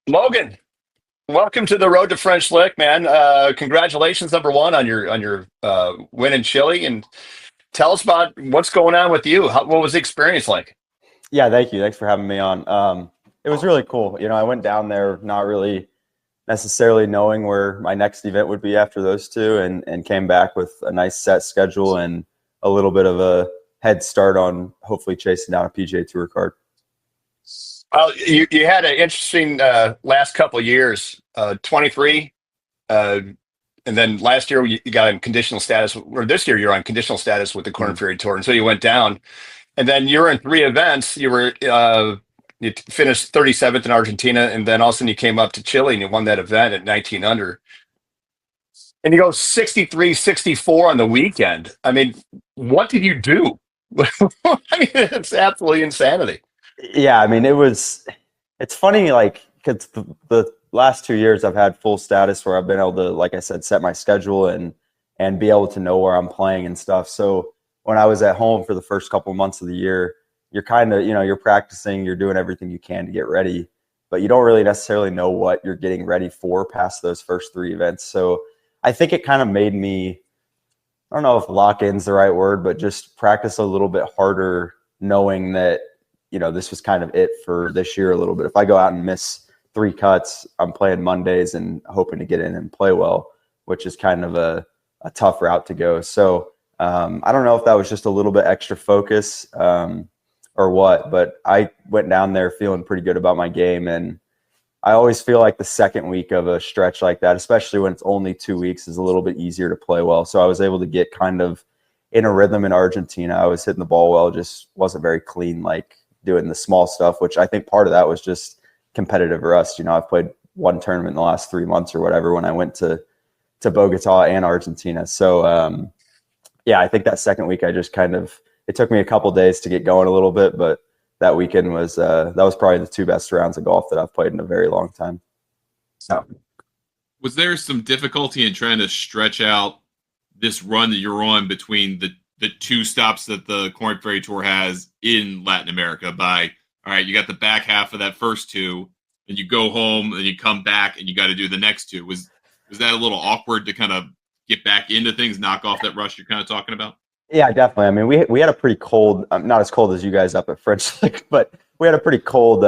Logan, welcome to the Road to French Lick, man. Congratulations, number one, on your win in Chile, and tell us about what's going on with you. What was the experience like? Yeah, thank you. Thanks for having me on. It was really cool. I went down there not really necessarily knowing where my next event would be after those two, and came back with a nice set schedule and a little bit of a head start on hopefully chasing down a PGA Tour card. Well, you had an interesting last couple of years, 23, uh, and then last year you got in conditional status, or this year you're on conditional status with the Korn Mhm. Ferry Tour, and so you went down, and then you were in three events. You finished 37th in Argentina, and then all of a sudden you came up to Chile and you won that event at 19 under. And you go 63, 64 on the weekend. I mean, what did you do? I mean, it's absolutely insanity. Yeah, I mean, it's funny, like, because the last 2 years I've had full status where I've been able to, like I said, set my schedule and be able to know where I'm playing and stuff. So when I was at home for the first couple of months of the year, you're kind of, you're practicing, you're doing everything you can to get ready, but you don't really necessarily know what you're getting ready for past those first three events. So I think it kind of made me, I don't know if lock in's the right word, but just practice a little bit harder, knowing that, this was kind of it for this year a little bit. If I go out and miss three cuts, I'm playing Mondays and hoping to get in and play well, which is kind of a tough route to go. So I don't know if that was just a little bit extra focus or what, but I went down there feeling pretty good about my game. And I always feel like the second week of a stretch like that, especially when it's only 2 weeks, is a little bit easier to play well. So I was able to get kind of in a rhythm in Argentina. I was hitting the ball well, just wasn't very clean, like doing the small stuff, which I think part of that was just competitive rust. I've played one tournament in the last 3 months or whatever when I went to Bogota and Argentina. So yeah, I think that second week I just kind of, it took me a couple days to get going a little bit, but that weekend was that was probably the two best rounds of golf that I've played in a very long time. So, Was there some difficulty in trying to stretch out this run that you're on between the two stops that the Korn Ferry Tour has in Latin America? By, all right, you got the back half of that first two, and you go home and you come back and you got to do the next two. Was that a little awkward to kind of get back into things, knock off that rush you're kind of talking about? Yeah, definitely. I mean, we had a pretty cold, not as cold as you guys up at French Lick, but we had a pretty cold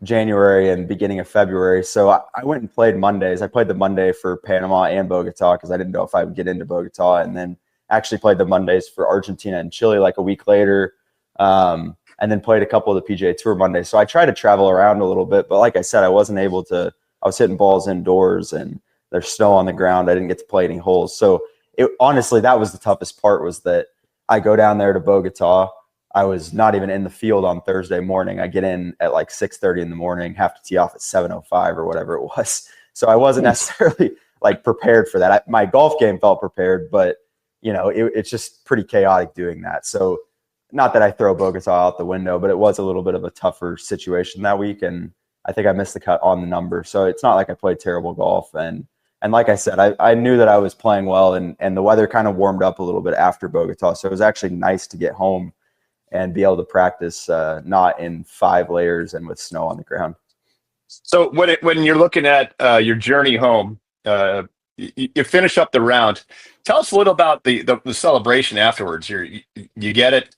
January and beginning of February. So I went and played Mondays. I played the Monday for Panama and Bogota because I didn't know if I would get into Bogota, and then actually played the Mondays for Argentina and Chile like a week later, and then played a couple of the PGA Tour Mondays. So I tried to travel around a little bit, but like I said, I wasn't able to. I was hitting balls indoors and there's snow on the ground. I didn't get to play any holes. So honestly, that was the toughest part, was that I go down there to Bogota. I was not even in the field on Thursday morning. I get in at like 6:30 in the morning, have to tee off at 7:05 or whatever it was. So I wasn't necessarily like prepared for that. My golf game felt prepared, but it's just pretty chaotic doing that. So not that I throw Bogota out the window, but it was a little bit of a tougher situation that week. And I think I missed the cut on the number. So it's not like I played terrible golf. And like I said, I knew that I was playing well, and the weather kind of warmed up a little bit after Bogota. So it was actually nice to get home and be able to practice not in 5 layers and with snow on the ground. so when you're looking at your journey home, you finish up the round. Tell us a little about the celebration afterwards. You get it.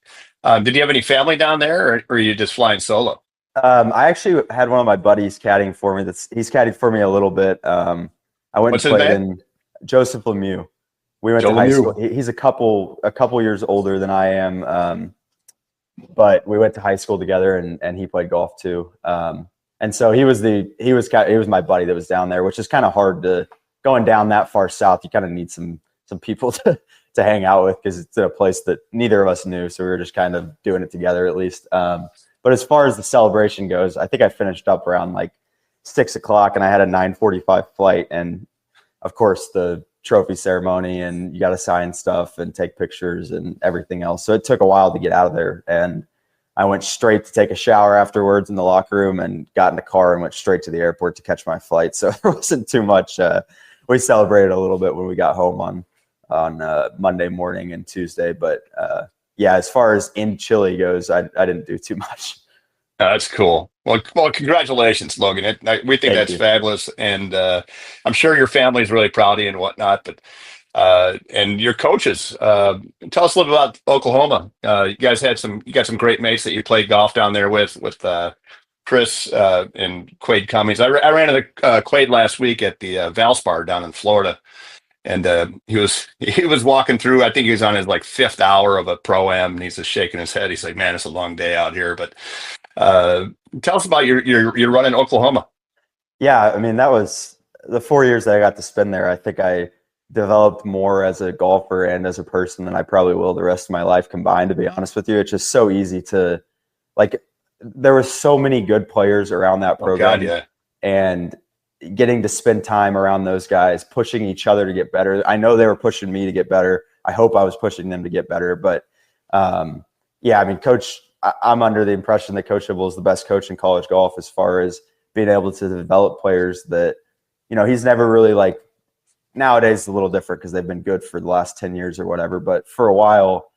Did you have any family down there, or are you just flying solo? I actually had one of my buddies caddying for me. He's caddied for me a little bit. I went What's and his played name? in Joseph Lemieux. We went Joe to high Lemieux. school. He's a couple years older than I am, but we went to high school together, and he played golf too. And so he was my buddy that was down there, which is kind of hard to going down that far south. You kind of need some people to hang out with, because it's in a place that neither of us knew. So we were just kind of doing it together at least. But as far as the celebration goes, I think I finished up around like 6 o'clock, and I had a 9:45 flight. And of course the trophy ceremony, and you got to sign stuff and take pictures and everything else. So it took a while to get out of there. And I went straight to take a shower afterwards in the locker room, and got in the car and went straight to the airport to catch my flight. So there wasn't too much. We celebrated a little bit when we got home on Monday morning and Tuesday. But yeah, as far as in Chile goes, I didn't do too much. That's cool. Well, congratulations, Logan. We think Thank that's you. fabulous, and I'm sure your family's really proud of you and whatnot. But and your coaches, tell us a little about Oklahoma. You got some great mates that you played golf down there with Chris and Quade Cummings. I ran into Quade last week at the Valspar down in Florida, and he was walking through. I think he was on his like fifth hour of a pro am, and he's just shaking his head. He's like, "Man, it's a long day out here." But uh, tell us about your run in Oklahoma. Yeah, I mean, that was the 4 years that I got to spend there. I think I developed more as a golfer and as a person than I probably will the rest of my life combined, to be honest with you. It's just so easy to, like, there were so many good players around that Oh God, program, yeah. and getting to spend time around those guys, pushing each other to get better. I know they were pushing me to get better. I hope I was pushing them to get better. But yeah, I mean, I'm under the impression that Coach Hibble is the best coach in college golf as far as being able to develop players that, he's never really like, nowadays it's a little different because they've been good for the last 10 years or whatever. But for a while,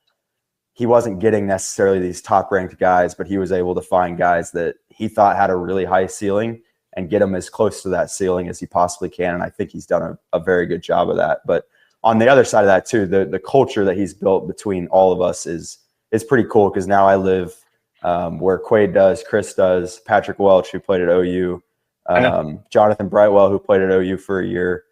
he wasn't getting necessarily these top ranked guys, but he was able to find guys that he thought had a really high ceiling and get them as close to that ceiling as he possibly can. And I think he's done a very good job of that. But on the other side of that too, the culture that he's built between all of us is pretty cool, because now I live where Quade does, Chris does, Patrick Welch, who played at OU, I know. Jonathan Brightwell, who played at OU for a year,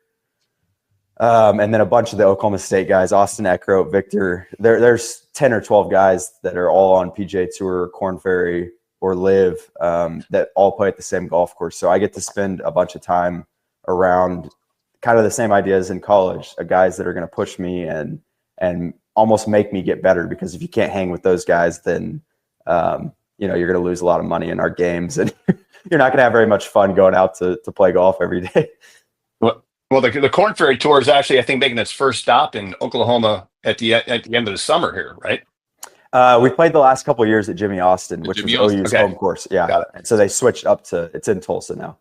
and then a bunch of the Oklahoma State guys, Austin Eckroat, Victor. There's 10 or 12 guys that are all on PGA Tour, Korn Ferry, or Live, that all play at the same golf course. So I get to spend a bunch of time around kind of the same ideas in college, guys that are going to push me and almost make me get better, because if you can't hang with those guys, then you're going to lose a lot of money in our games, and you're not going to have very much fun going out to play golf every day. Well, the Korn Ferry Tour is actually, I think, making its first stop in Oklahoma at the end of the summer here, right? We played the last couple of years at Jimmy Austin, which Jimmy was Austin. OU's Okay. home course. Yeah. Got it. And so they switched up to, it's in Tulsa now.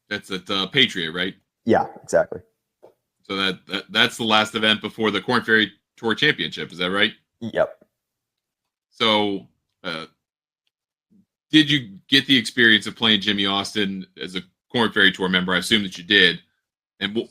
That's at Patriot, right? Yeah, exactly. So that's the last event before the Korn Ferry Tour Championship. Is that right? Yep. So, did you get the experience of playing Jimmy Austin as a Korn Ferry Tour member? I assume that you did. And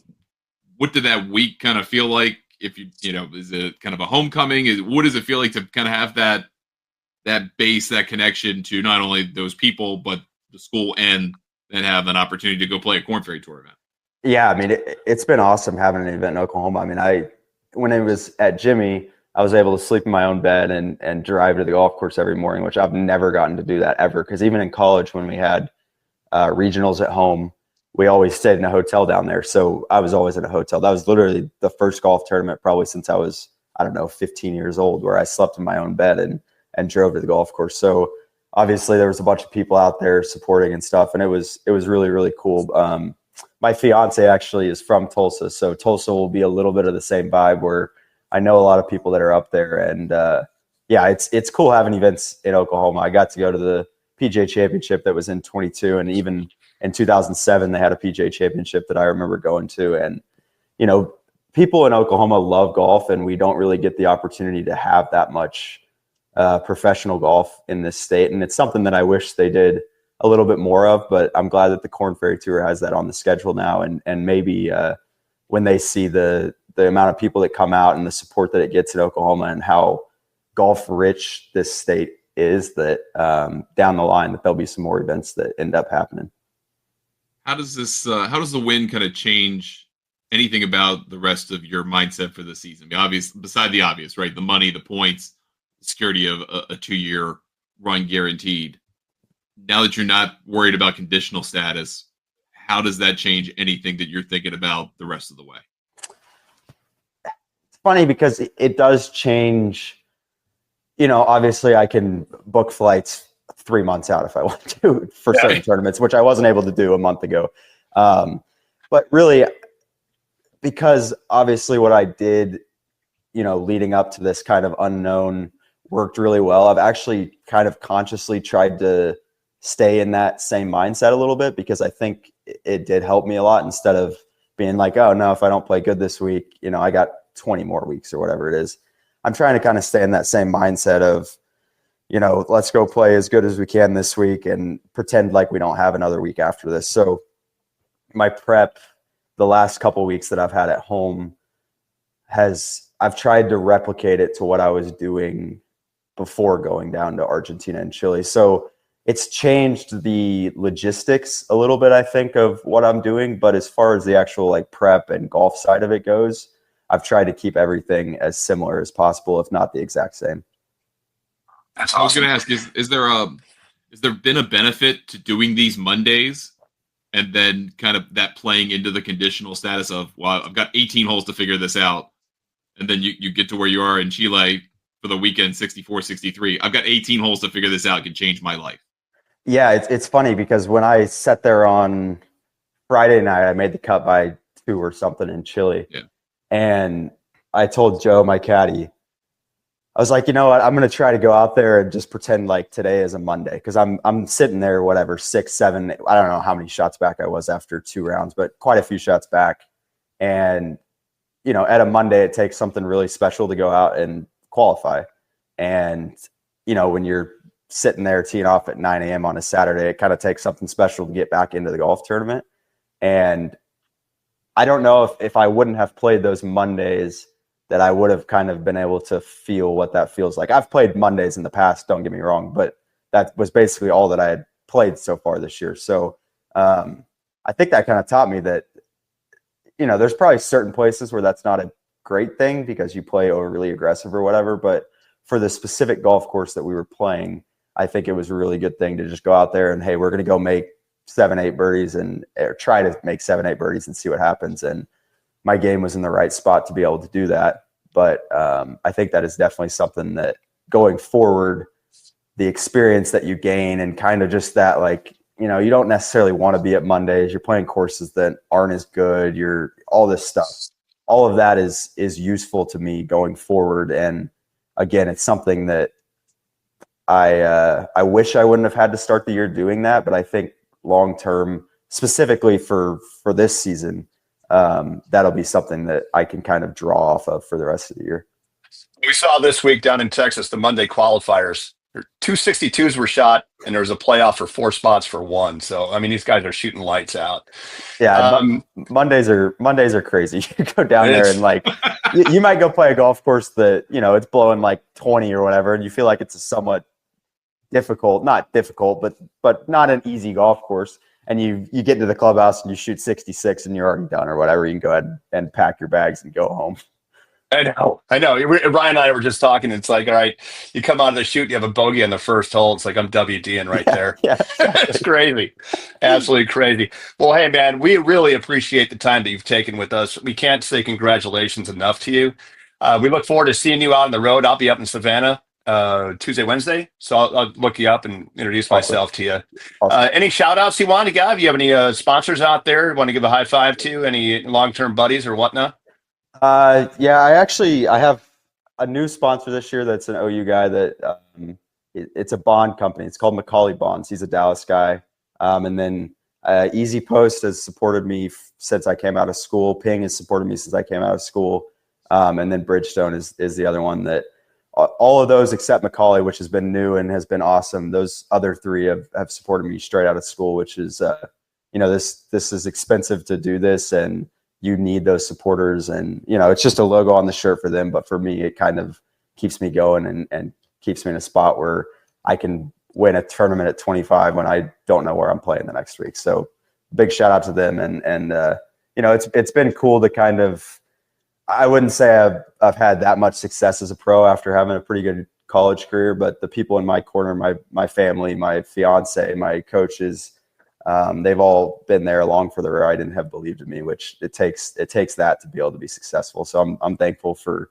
what did that week kind of feel like? If is it kind of a homecoming? What does it feel like to kind of have that base, that connection to not only those people but the school, and then have an opportunity to go play a Korn Ferry Tour event? Yeah, I mean, it's been awesome having an event in Oklahoma. I mean, when it was at Jimmy, I was able to sleep in my own bed and drive to the golf course every morning, which I've never gotten to do that ever. Because even in college, when we had regionals at home, we always stayed in a hotel down there. So I was always in a hotel. That was literally the first golf tournament probably since I was, 15 years old, where I slept in my own bed and drove to the golf course. So obviously there was a bunch of people out there supporting and stuff. And it was really, really cool. My fiance actually is from Tulsa. So Tulsa will be a little bit of the same vibe, where I know a lot of people that are up there. And yeah, it's cool having events in Oklahoma. I got to go to the PGA Championship that was in 22, and even in 2007, they had a PGA Championship that I remember going to. And, people in Oklahoma love golf, and we don't really get the opportunity to have that much professional golf in this state. And it's something that I wish they did a little bit more of, but I'm glad that the Korn Ferry Tour has that on the schedule now. And maybe when they see the amount of people that come out and the support that it gets in Oklahoma and how golf rich this state is, that down the line that there'll be some more events that end up happening. How does the win kind of change anything about the rest of your mindset for the season? Beside the obvious, right? The money, the points, the security of a 2-year run guaranteed. Now that you're not worried about conditional status, how does that change anything that you're thinking about the rest of the way? It's funny because it does change. Obviously I can book flights 3 months out if I want to for certain tournaments, which I wasn't able to do a month ago. But really, because obviously what I did, leading up to this kind of unknown worked really well. I've actually kind of consciously tried to stay in that same mindset a little bit, because I think it did help me a lot, instead of being like, oh no, if I don't play good this week, I got 20 more weeks or whatever it is. I'm trying to kind of stay in that same mindset of, let's go play as good as we can this week and pretend like we don't have another week after this. So my prep the last couple weeks that I've had at home I've tried to replicate it to what I was doing before going down to Argentina and Chile. So it's changed the logistics a little bit, I think, of what I'm doing. But as far as the actual like prep and golf side of it goes, I've tried to keep everything as similar as possible, if not the exact same. That's awesome. I was going to ask, is there been a benefit to doing these Mondays and then kind of that playing into the conditional status of, well, I've got 18 holes to figure this out. And then you get to where you are in Chile for the weekend, 64, 63. I've got 18 holes to figure this out. It could change my life. Yeah, it's funny because when I sat there on Friday night, I made the cut by 2 or something in Chile. Yeah. And I told Joe, my caddy, I was like, you know what? I'm going to try to go out there and just pretend like today is a Monday, because I'm sitting there, whatever, 6, 7, I don't know how many shots back I was after 2 rounds, but quite a few shots back. And, at a Monday, it takes something really special to go out and qualify. And, when you're sitting there teeing off at 9 a.m. on a Saturday, it kind of takes something special to get back into the golf tournament. And I don't know if I wouldn't have played those Mondays that I would have kind of been able to feel what that feels like. I've played Mondays in the past, don't get me wrong, but that was basically all that I had played so far this year. So I think that kind of taught me that, there's probably certain places where that's not a great thing because you play overly aggressive or whatever. But for the specific golf course that we were playing, I think it was a really good thing to just go out there and, hey, we're going to go make 7, 8 birdies or try to make 7, 8 birdies and see what happens. And my game was in the right spot to be able to do that. But I think that is definitely something that going forward, the experience that you gain and kind of just that, like, you don't necessarily want to be at Mondays. You're playing courses that aren't as good. You're all this stuff. All of that is useful to me going forward. And again, it's something that I wish I wouldn't have had to start the year doing that. But I think long term, specifically for this season, that'll be something that I can kind of draw off of for the rest of the year. We saw this week down in Texas, the Monday qualifiers. 262s were shot, and there was a playoff for 4 spots for 1. So, I mean, these guys are shooting lights out. Yeah, Mondays are crazy. You go down there and like you might go play a golf course that it's blowing like 20 or whatever, and you feel like it's a somewhat not difficult, but not an easy golf course. And you get into the clubhouse and you shoot 66 and you're already done or whatever. You can go ahead and pack your bags and go home. I know. Ryan and I were just talking. It's like, all right, you come out of the chute, you have a bogey on the first hole. It's like I'm WDing right there. Yeah, It's crazy. Absolutely crazy. Well, hey, man, we really appreciate the time that you've taken with us. We can't say congratulations enough to you. We look forward to seeing you out on the road. I'll be up in Savannah Tuesday, Wednesday. So I'll look you up and introduce myself to you. Awesome. Any shout outs you want to give? You have any sponsors out there you want to give a high five to? Any long-term buddies or whatnot? Yeah, I have a new sponsor this year. That's an OU guy that it's a bond company. It's called McCauley Bonds. He's a Dallas guy. And then Easy Post has supported me since I came out of school. Ping has supported me since I came out of school. And then Bridgestone is the other one that all of those except McCauley, which has been new and has been awesome. Those other 3 have supported me straight out of school, which is, this is expensive to do this, and you need those supporters. And, it's just a logo on the shirt for them. But for me, it kind of keeps me going and keeps me in a spot where I can win a tournament at 25 when I don't know where I'm playing the next week. So big shout out to them. And it's been cool to kind of, I wouldn't say I've had that much success as a pro after having a pretty good college career, but the people in my corner, my family, my fiance, my coaches, they've all been there along for the ride and have believed in me, which it takes that to be able to be successful. So I'm thankful for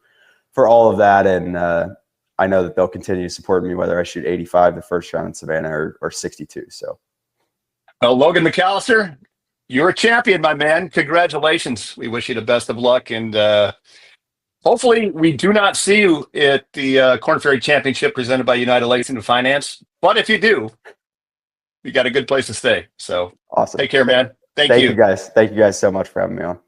all of that. And I know that they'll continue to support me, whether I shoot 85 the first round in Savannah or 62. So. Well, Logan McAllister, you're a champion, my man. Congratulations. We wish you the best of luck. And hopefully we do not see you at the Korn Ferry Championship presented by United Lacing and Finance. But if you do, you got a good place to stay. So awesome. Take care, man. Thank you guys. Thank you guys so much for having me on.